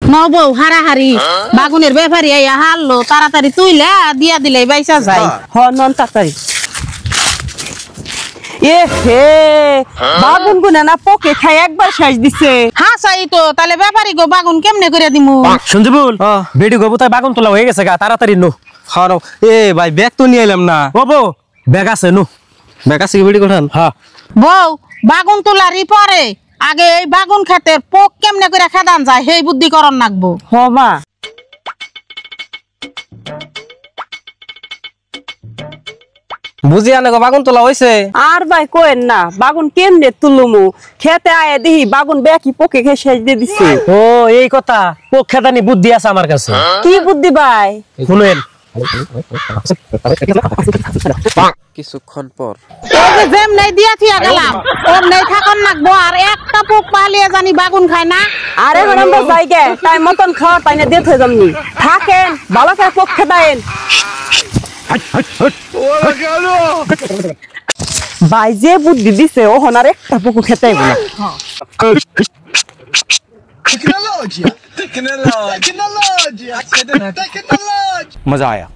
নবৌ হারাহারি বাগুনের ব্যাপারী আইয়া হারলো তাড়াতাড়ি তুইলা দিয়া দিলে বাইসা যায় নন তাড়াতাড়ি এ হে বাগুন গুনা না পোকে খাই একবার শেষ দিছে হ্যাঁ চাই তো তাহলে ব্যাপারী গো বাগুন কেমনে করে দিমু সঞ্জীবুল বেডি গো তাই বাগুন তোলা হয়ে গেছে গা তাড়াতাড়ি নো হারো এ ভাই ব্যাগ তো নিয়ে এলাম না ও বউ ব্যাগ আছে নো ব্যাগ আছে কি বেডি কোঠান হ্যাঁ বউ বাগুন তোলারই পরে আগে এই বাগুন খেতের পোক কেমনে করে খেদান যায় সেই বুদ্ধি করন নাকবো মা বুঝি আনে গো বাগুন তোলা হইছে আর ভাই কোয়েন না বাগুন কেমনে তুলুমু খেতে আয়ে দিহি বাগুন বেকি পোকে খেয়ে শেষ দিয়ে দিছে ও এই কথা পোক খেদানি বুদ্ধি আছে আমার কাছে কি বুদ্ধি ভাই শুনেন কিছুক্ষণ পর যেম নাই দিয়া থিয়া গেলাম ওর নাই থাকন নাকবো আর একটা পোক পালিয়ে জানি বাগুন খায় না আরে এখন আমরা যাই গে টাইম মতন খাওয়ার তাই না দিয়ে থই যামনি থাকেন ভালো করে পোক খেদায়েন ভাই যে বুদ্ধি দিছে ও হনার একটা পোকু খেতে আইব না Tecnologia! Tecnologia! Tecnologia! Tecnologia! मजा आया।